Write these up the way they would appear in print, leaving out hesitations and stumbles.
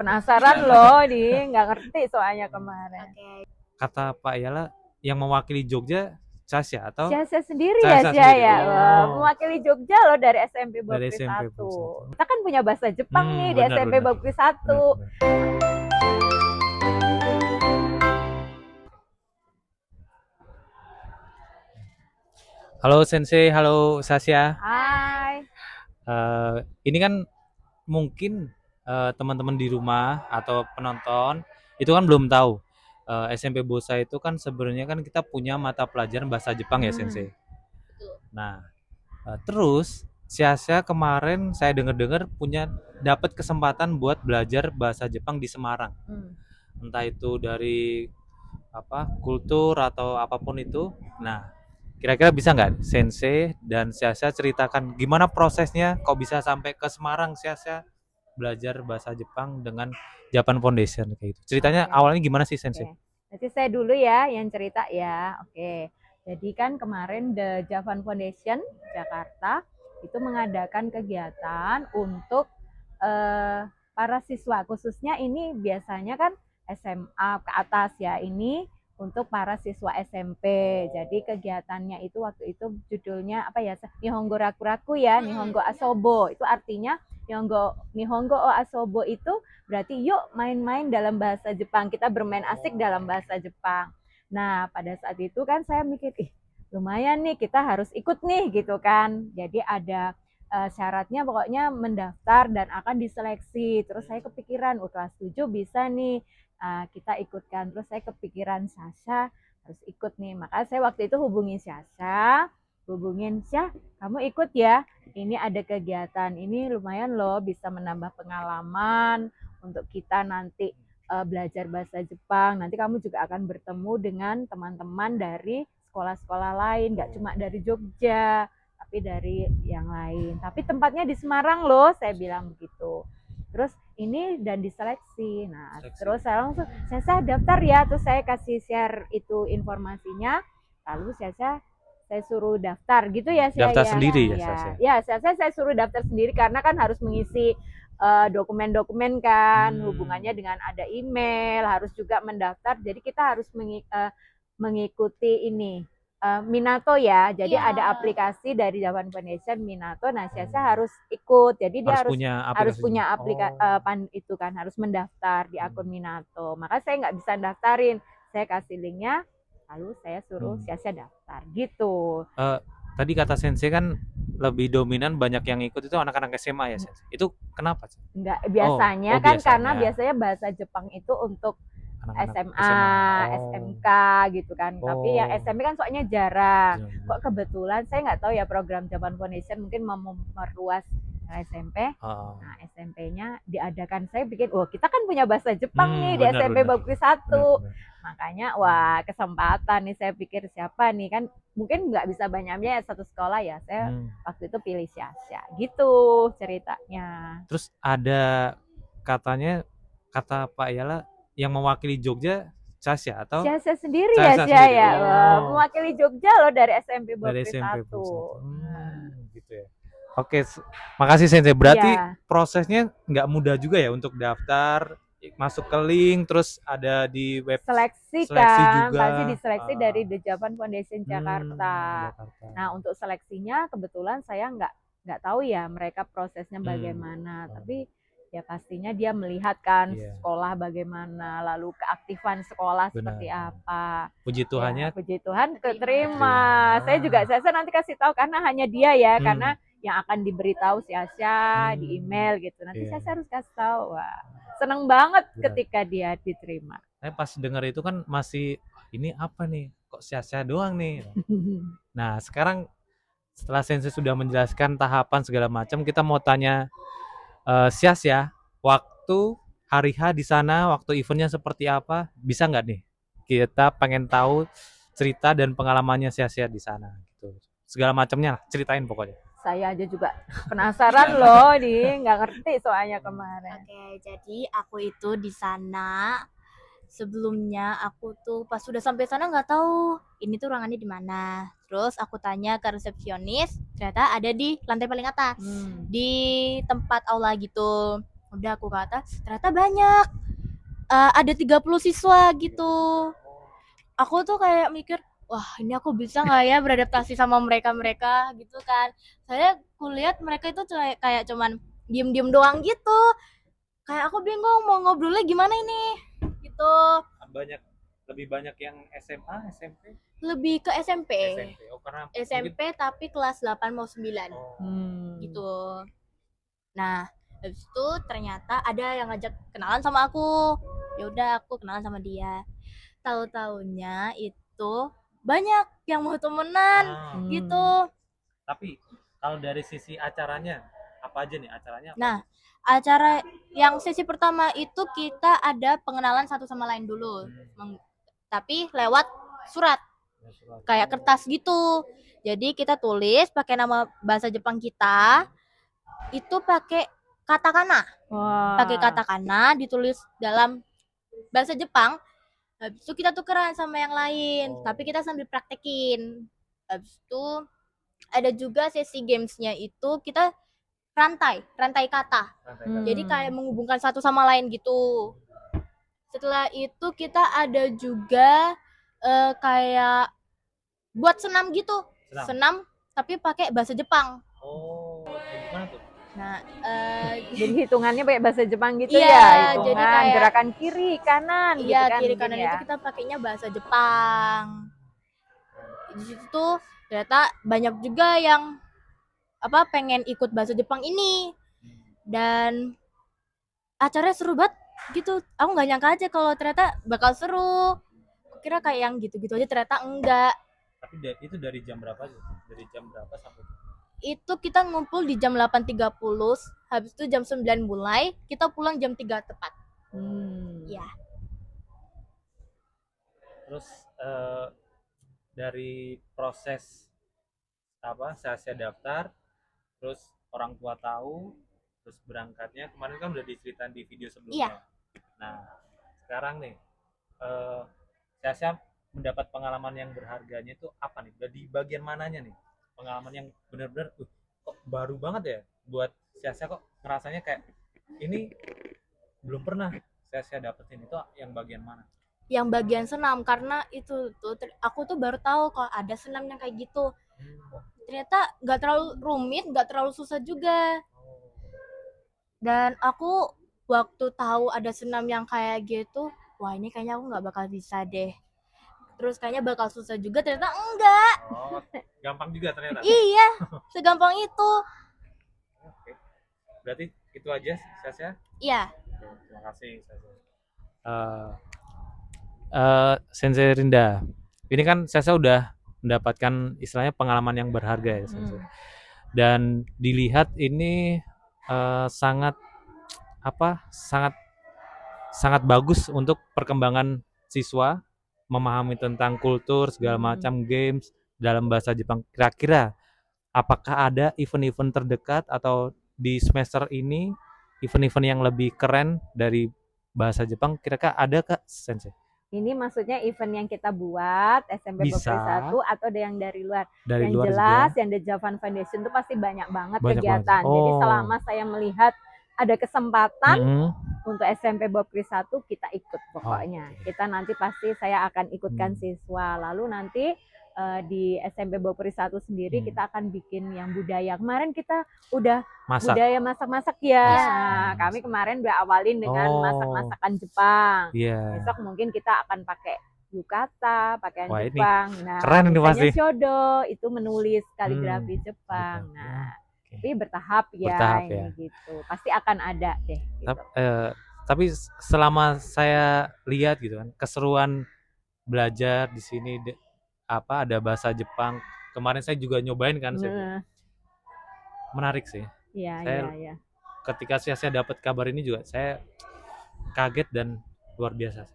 Penasaran loh nih, nggak ngerti soalnya kemarin. Oke. Kata Pak Yala yang mewakili Jogja Sasya atau Saya sendiri ya, Sasya saya sendiri. ya. Wah, Oh, mewakili Jogja loh dari SMP dari Bagri SMP 1. Bagri 1. Kita kan punya bahasa Jepang nih di Benar SMP benar. Bagri 1. Benar, benar. Halo Sensei, halo Sasya. Hai. Ini kan mungkin teman-teman di rumah atau penonton itu kan belum tahu. SMP Bosa itu kan sebenarnya kan kita punya mata pelajaran bahasa Jepang ya Sensei. Betul. Nah, terus Sasya kemarin saya dengar-dengar punya dapat kesempatan buat belajar bahasa Jepang di Semarang. Entah itu dari kultur atau apapun itu. Nah, kira-kira bisa nggak Sensei dan Sasya ceritakan gimana prosesnya kok bisa sampai ke Semarang Sasya belajar bahasa Jepang dengan Japan Foundation kayak gitu. Ceritanya Oke. awalnya gimana sih Sensei? Oke. Nanti saya dulu ya yang cerita ya. Oke. Jadi kan kemarin The Japan Foundation Jakarta itu mengadakan kegiatan untuk para siswa, khususnya ini biasanya kan SMA ke atas ya, ini untuk para siswa SMP. Jadi kegiatannya itu waktu itu judulnya apa ya? Nihongo Rakuraku ya, Nihongo Asobo. Itu artinya Nihongo o Asobo itu berarti yuk main-main dalam bahasa Jepang. Kita bermain asik dalam bahasa Jepang. Nah, pada saat itu kan saya mikir, lumayan nih kita harus ikut nih gitu kan. Jadi ada syaratnya pokoknya mendaftar dan akan diseleksi. Terus saya kepikiran, kelas 7 bisa nih kita ikutkan. Terus saya kepikiran Sasha harus ikut nih. Maka saya waktu itu hubungin Sasha, Syah, kamu ikut ya. Ini ada kegiatan, ini lumayan loh bisa menambah pengalaman untuk kita nanti belajar bahasa Jepang. Nanti kamu juga akan bertemu dengan teman-teman dari sekolah-sekolah lain, nggak cuma dari Jogja, tapi dari yang lain. Tapi tempatnya di Semarang loh, saya bilang begitu. Terus ini dan diseleksi. Nah, terus saya langsung saya daftar ya, terus saya kasih share itu informasinya. Lalu saya suruh daftar gitu ya, saya Daftar ya. sendiri ya, Ya, Sasya? ya saya suruh daftar sendiri karena kan harus mengisi dokumen-dokumen kan, hubungannya dengan ada email, harus juga mendaftar. Jadi kita harus mengikuti ini Minato ya. Jadi Iya. ada aplikasi dari Japan Foundation Minato. Nah, Sasa harus ikut. Jadi dia harus punya itu kan, harus mendaftar di akun Minato. Maka saya nggak bisa daftarin. Saya kasih linknya, lalu saya suruh Sasa daftar gitu. Tadi kata Sensei kan lebih dominan banyak yang ikut itu anak-anak SMA ya Sensei. Itu kenapa sih? Enggak, biasanya kan karena biasanya bahasa Jepang itu untuk anak-anak SMA, SMK gitu kan. Tapi yang SMP kan soalnya jarang. Kok kebetulan saya nggak tahu ya program Japan Foundation mungkin mau memperluas SMP. Nah, SMP-nya diadakan. Saya pikir, kita kan punya bahasa Jepang nih di SMP Bagri 1. Makanya wah kesempatan nih, saya pikir siapa nih kan mungkin nggak bisa banyaknya satu sekolah ya. Saya waktu itu pilih Sasha gitu ceritanya. Terus ada katanya kata Pak Yala yang mewakili Jogja Sasya atau Sasha sendiri ya, saya mewakili Jogja loh dari SMP Bagri 1. Gitu ya. Oke, makasih Sensei. Berarti prosesnya nggak mudah juga ya untuk daftar, masuk ke link, terus ada di web seleksi kan, juga. Pasti diseleksi dari The Japan Foundation Jakarta. Nah, untuk seleksinya kebetulan saya nggak tahu ya mereka prosesnya bagaimana, tapi ya pastinya dia melihat kan sekolah bagaimana, lalu keaktifan sekolah seperti apa. Puji Tuhannya. Ya, puji Tuhan keterima. Saya nanti kasih tahu karena hanya dia ya, karena yang akan diberitahu si Asya di email gitu. Nanti saya harus kasih tahu. Wah, seneng banget ketika dia diterima. Saya pas dengar itu kan masih ini apa nih? Kok Asya doang nih? Nah, sekarang setelah Sensei sudah menjelaskan tahapan segala macam, kita mau tanya Sasya, waktu hari H di sana, waktu eventnya seperti apa? Bisa nggak nih? Kita pengen tahu cerita dan pengalamannya Sasya di sana gitu. Segala macamnya lah, ceritain pokoknya. Saya aja juga penasaran loh nih, nggak ngerti soalnya kemarin. Oke, jadi aku itu di sana sebelumnya aku tuh pas sudah sampai sana nggak tahu ini tuh ruangannya di mana. Terus aku tanya ke resepsionis, ternyata ada di lantai paling atas di tempat aula gitu. Udah aku ke atas, ternyata banyak. Ada 30 siswa gitu. Aku tuh kayak mikir, wah ini aku bisa nggak ya beradaptasi sama mereka gitu kan. Saya kulihat mereka itu kayak cuman diem-diem doang gitu. Kayak aku bingung mau ngobrolnya gimana ini gitu. Banyak, lebih banyak yang SMA, SMP, Lebih ke SMP. SMP. Oh, karena SMP tapi kelas 8 mau 9 mungkin, gitu. Nah, habis itu ternyata ada yang ngajak kenalan sama aku. Ya udah aku kenalan sama dia. Tahu-taunya itu banyak yang mau temenan gitu. Tapi kalau dari sisi acaranya, apa aja nih acaranya? Nah, acara yang sesi pertama itu kita ada pengenalan satu sama lain dulu. Tapi lewat surat. Kayak kertas gitu. Jadi kita tulis pakai nama bahasa Jepang kita. Itu pakai katakana. Pakai katakana ditulis dalam bahasa Jepang. Habis itu kita tukeran sama yang lain, tapi kita sambil praktekin. Habis itu ada juga sesi gamesnya itu kita rantai kata. Jadi kayak menghubungkan satu sama lain gitu. Setelah itu kita ada juga kayak buat senam gitu. Senam tapi pakai bahasa Jepang. Oh, gimana tuh? Nah, jadi hitungannya pakai bahasa Jepang gitu iya, ya, hitungan jadi kayak gerakan kiri kanan iya, gitu kan, kiri kanan ya. itu kita pakainya bahasa Jepang. Di situ tuh ternyata banyak juga yang pengen ikut bahasa Jepang ini. Dan acaranya seru banget gitu. Aku nggak nyangka aja kalau ternyata bakal seru. Aku kira kayak yang gitu-gitu aja, ternyata enggak. Tapi itu dari jam berapa sih? Dari jam berapa sampai? Itu kita ngumpul di jam 8.30, habis itu jam 9 mulai, kita pulang jam 3 tepat. Ya. Terus dari proses saya daftar, terus orang tua tahu, terus berangkatnya kemarin kan udah diceritain di video sebelumnya. Iya. Nah, sekarang nih saya mendapat pengalaman yang berharganya itu apa nih? Udah di bagian mananya nih? Pengalaman yang benar-benar kok baru banget ya buat saya kok ngerasanya kayak ini belum pernah saya dapetin. Itu yang bagian mana? Yang bagian senam, karena itu tuh aku tuh baru tahu kalau ada senam yang kayak gitu. Ternyata nggak terlalu rumit, nggak terlalu susah juga. Dan aku waktu tahu ada senam yang kayak gitu, wah ini kayaknya aku nggak bakal bisa deh. Terus kayaknya bakal susah juga, ternyata enggak. Gampang juga ternyata. Iya, segampang itu. Oke. Berarti itu aja saya. Iya. Terima kasih Sensei Rinda. Ini kan saya udah mendapatkan istilahnya pengalaman yang berharga ya Sensei. Dan dilihat ini sangat bagus untuk perkembangan siswa, memahami tentang kultur segala macam games dalam bahasa Jepang. Kira-kira apakah ada event-event terdekat atau di semester ini event-event yang lebih keren dari bahasa Jepang? Kira-kira ada Kak Sensei? Ini maksudnya event yang kita buat SMP Bokri 1 atau ada yang dari luar? Dari yang luar jelas juga. Yang The Javan Foundation itu pasti banyak banget kegiatan. Jadi selama saya melihat ada kesempatan untuk SMP Bokri 1, kita ikut pokoknya. Kita nanti pasti saya akan ikutkan siswa. Lalu nanti di SMP Bokri 1 sendiri kita akan bikin yang budaya. Kemarin kita udah budaya masak-masak ya. Nah, kami kemarin udah awalin dengan masak-masakan Jepang. Besok mungkin kita akan pakai yukata, pakaian Jepang. Nah, keren ini pasti. Shodo itu menulis kaligrafi Jepang. Nah, tapi bertahap ya, ini gitu. Pasti akan ada deh. Gitu. Tapi selama saya lihat gitu kan, keseruan belajar di sini ada bahasa Jepang. Kemarin saya juga nyobain kan, menarik sih. Iya. Ketika saya dapat kabar ini juga saya kaget dan luar biasa.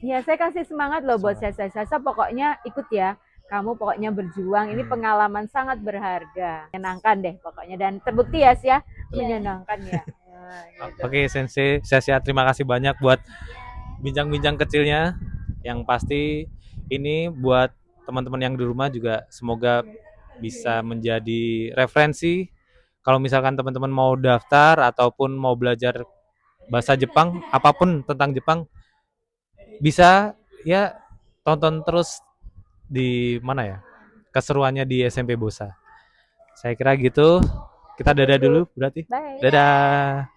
Ya, saya kasih semangat loh buat saya pokoknya ikut ya. Kamu pokoknya berjuang, ini pengalaman sangat berharga. Menyenangkan deh pokoknya, dan terbukti ya sih ya, menyenangkan ya. Gitu. Oke, Sensei, saya terima kasih banyak buat bincang-bincang kecilnya. Yang pasti ini buat teman-teman yang di rumah juga semoga bisa menjadi referensi Kalau misalkan teman-teman mau daftar ataupun mau belajar bahasa Jepang, apapun tentang Jepang, bisa ya tonton terus di mana ya? Keseruannya di SMP Bosa. Saya kira gitu. Kita dadah dulu berarti. Bye. Dadah.